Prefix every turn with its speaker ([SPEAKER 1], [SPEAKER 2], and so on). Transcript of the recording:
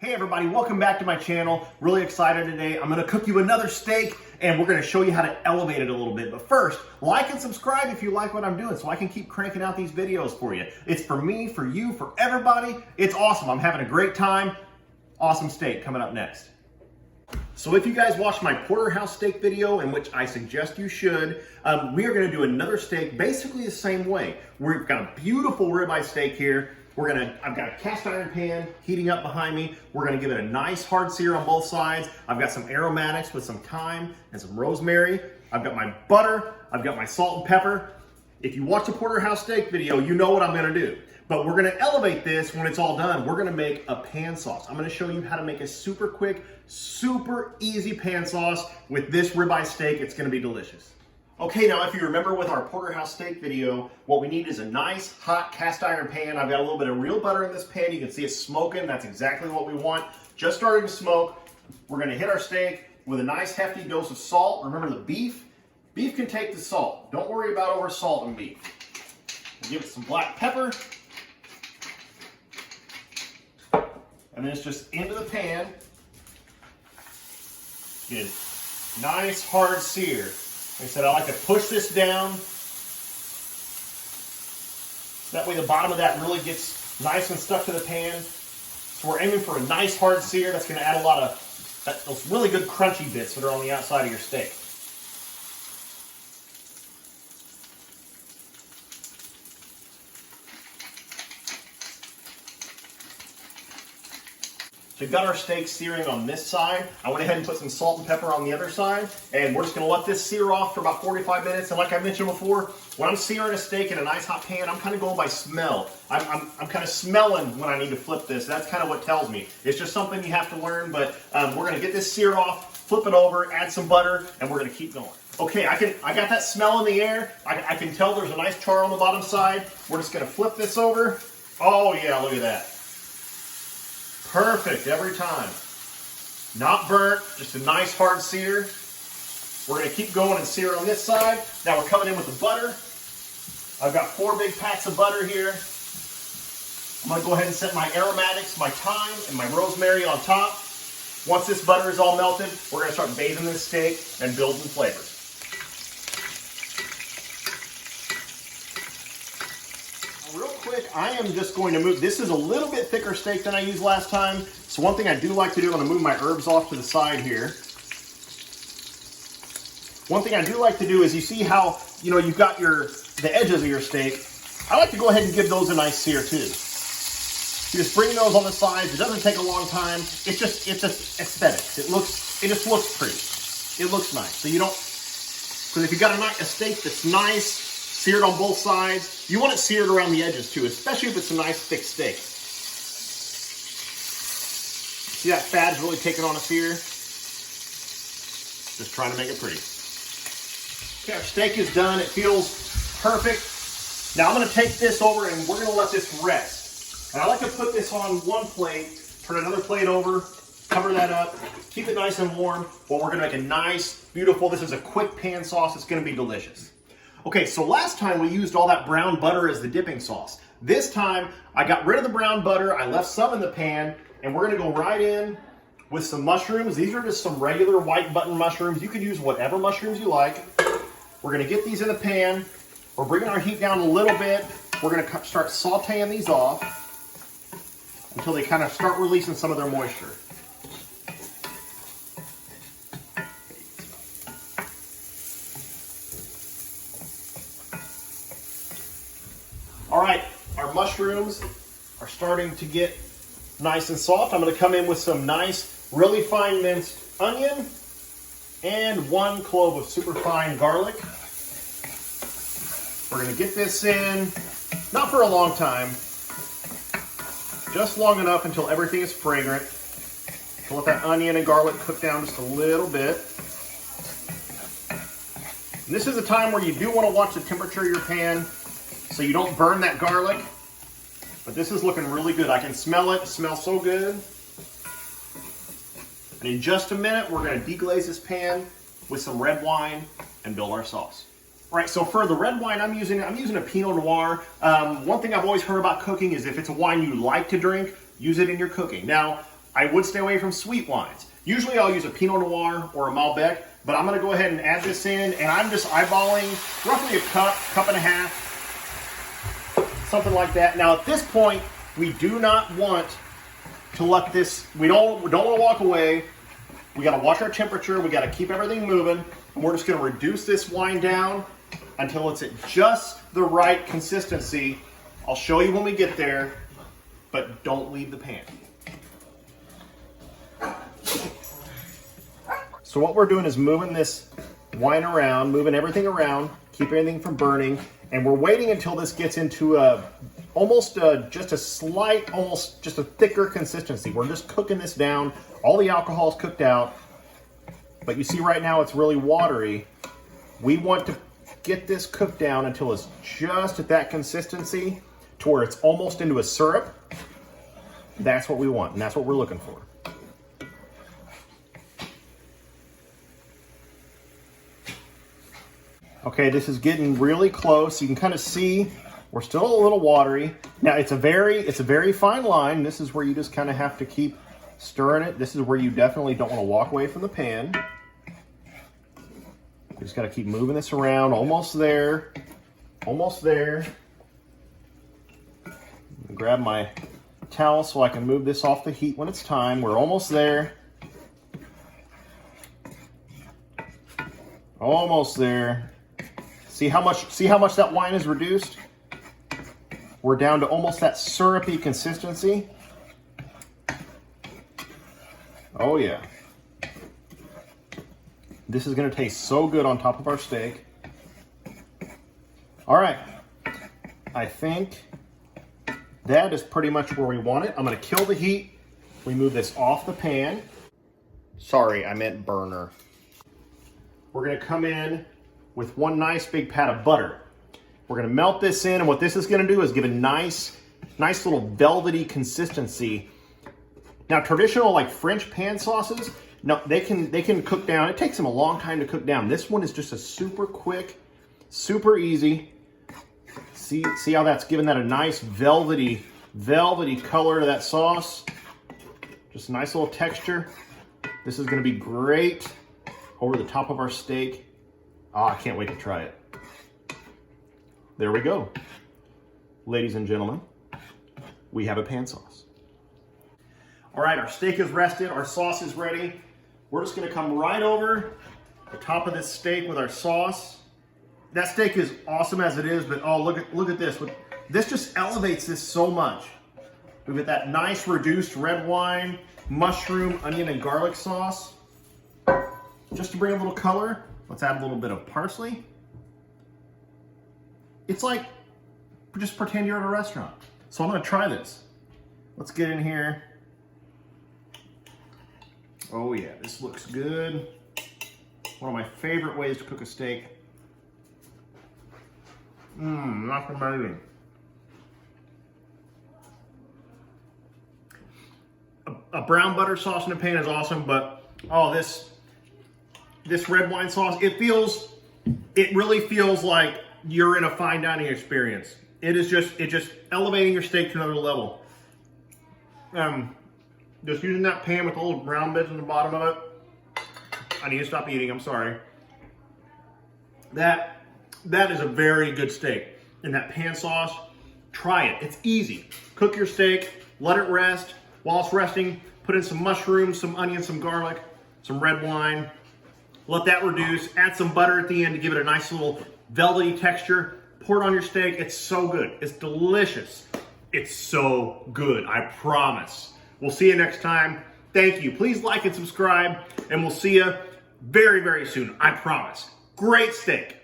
[SPEAKER 1] Hey everybody, welcome back to my channel. Really excited today. I'm gonna cook you another steak and we're gonna show you how to elevate it a little bit. But first, like and subscribe if you like what I'm doing so I can keep cranking out these videos for you. It's for me, for you, for everybody. It's awesome. I'm having a great time. Awesome steak coming up next. So if you guys watched my porterhouse steak video, in which I suggest you should, we are gonna do another steak basically the same way. We've got a beautiful ribeye steak here. I've got a cast iron pan heating up behind me. We're gonna give it a nice hard sear on both sides. I've got some aromatics with some thyme and some rosemary. I've got my butter. I've got my salt and pepper. If you watch the porterhouse steak video, you know what I'm gonna do. But we're gonna elevate this when it's all done. We're gonna make a pan sauce. I'm gonna show you how to make a super quick, super easy pan sauce with this ribeye steak. It's gonna be delicious. Okay, now if you remember with our porterhouse steak video, what we need is a nice hot cast iron pan. I've got a little bit of real butter in this pan. You can see it's smoking. That's exactly what we want. Just starting to smoke. We're gonna hit our steak with a nice hefty dose of salt. Remember the beef can take the salt. Don't worry about over salting beef. We'll give it some black pepper. And then it's just into the pan. Get a nice hard sear. Like I said, I like to push this down. That way the bottom of that really gets nice and stuck to the pan. So we're aiming for a nice hard sear that's going to add a lot of those really good crunchy bits that are on the outside of your steak. So we've got our steak searing on this side. I went ahead and put some salt and pepper on the other side, and we're just gonna let this sear off for about 45 minutes. And like I mentioned before, when I'm searing a steak in a nice hot pan, I'm kind of going by smell. I'm kind of smelling when I need to flip this. That's kind of what tells me. It's just something you have to learn, but we're gonna get this sear off, flip it over, add some butter, and we're gonna keep going. Okay, I got that smell in the air. I can tell there's a nice char on the bottom side. We're just gonna flip this over. Oh yeah, look at that. Perfect every time. Not burnt, just a nice hard sear. We're gonna keep going and sear on this side. Now we're coming in with the butter. I've got 4 big packs of butter here. I'm gonna go ahead and set my aromatics, my thyme, and my rosemary on top. Once this butter is all melted, we're gonna start bathing this steak and building flavors. Real quick, I am just going to move. This is a little bit thicker steak than I used last time. So one thing I do like to do, I'm going to move my herbs off to the side here. One thing I do like to do is you see how, you've got the edges of your steak. I like to go ahead and give those a nice sear too. You just bring those on the sides. It doesn't take a long time. It's just aesthetics. It just looks pretty. It looks nice. So because if you got a steak that's nice, seared on both sides. You want it seared around the edges too, especially if it's a nice thick steak. See that fat's really taking on a sear? Just trying to make it pretty. Okay, our steak is done. It feels perfect. Now I'm going to take this over and we're going to let this rest. And I like to put this on one plate, turn another plate over, cover that up, keep it nice and warm. But we're going to make a nice, beautiful, this is a quick pan sauce. It's going to be delicious. Okay, so last time we used all that brown butter as the dipping sauce. This time, I got rid of the brown butter, I left some in the pan, and we're gonna go right in with some mushrooms. These are just some regular white button mushrooms. You can use whatever mushrooms you like. We're gonna get these in the pan. We're bringing our heat down a little bit. We're gonna start sauteing these off until they kind of start releasing some of their moisture. All right, our mushrooms are starting to get nice and soft. I'm going to come in with some nice, really fine minced onion and 1 clove of super fine garlic. We're going to get this in, not for a long time, just long enough until everything is fragrant. So let that onion and garlic cook down just a little bit. And this is a time where you do want to watch the temperature of your pan, so you don't burn that garlic, but this is looking really good. I can smell it. It smells so good. And in just a minute, we're going to deglaze this pan with some red wine and build our sauce. All right, so for the red wine, I'm using a Pinot Noir. One thing I've always heard about cooking is if it's a wine you like to drink, use it in your cooking. Now, I would stay away from sweet wines. Usually I'll use a Pinot Noir or a Malbec, but I'm gonna go ahead and add this in, and I'm just eyeballing roughly a cup and a half, something like that. Now at this point, we do not want to let this, we don't want to walk away. We gotta watch our temperature, we gotta keep everything moving, and we're just gonna reduce this wine down until it's at just the right consistency. I'll show you when we get there, but don't leave the pan. So what we're doing is moving this wine around, moving everything around, keep anything from burning, and we're waiting until this gets into almost just a thicker consistency. We're just cooking this down. All the alcohol is cooked out, but you see right now it's really watery. We want to get this cooked down until it's just at that consistency to where it's almost into a syrup. That's what we want, and that's what we're looking for. Okay, this is getting really close. You can kind of see we're still a little watery. Now it's a very fine line. This is where you just kind of have to keep stirring it. This is where you definitely don't want to walk away from the pan. You just got to keep moving this around. Almost there. Almost there. Grab my towel so I can move this off the heat when it's time. We're almost there. Almost there. See how much that wine is reduced? We're down to almost that syrupy consistency. Oh yeah. This is gonna taste so good on top of our steak. All right, I think that is pretty much where we want it. I'm gonna kill the heat. We move this off the pan. Sorry, I meant burner. We're gonna come in with one nice big pat of butter. We're gonna melt this in, and what this is gonna do is give a nice little velvety consistency. Now, traditional like French pan sauces, no, they can cook down. It takes them a long time to cook down. This one is just a super quick, super easy. See how that's giving that a nice velvety color to that sauce. Just a nice little texture. This is gonna be great over the top of our steak. Oh, I can't wait to try it. There we go. Ladies and gentlemen, we have a pan sauce. All right, our steak is rested, our sauce is ready. We're just gonna come right over the top of this steak with our sauce. That steak is awesome as it is, but oh, look at this. This just elevates this so much. We've got that nice reduced red wine, mushroom, onion, and garlic sauce. Just to bring a little color, let's add a little bit of parsley. It's like, just pretend you're at a restaurant. So I'm gonna try this. Let's get in here. Oh yeah, this looks good. One of my favorite ways to cook a steak. That's amazing. A brown butter sauce in a pan is awesome, but oh, this red wine sauce, it really feels like you're in a fine dining experience. It's just elevating your steak to another level. Just using that pan with the little brown bits on the bottom of it. I need to stop eating, I'm sorry. That is a very good steak. And that pan sauce, try it. It's easy. Cook your steak, let it rest. While it's resting, put in some mushrooms, some onions, some garlic, some red wine. Let that reduce. Add some butter at the end to give it a nice little velvety texture. Pour it on your steak. It's so good. It's delicious. It's so good, I promise. We'll see you next time. Thank you. Please like and subscribe, and we'll see you very, very soon. I promise. Great steak.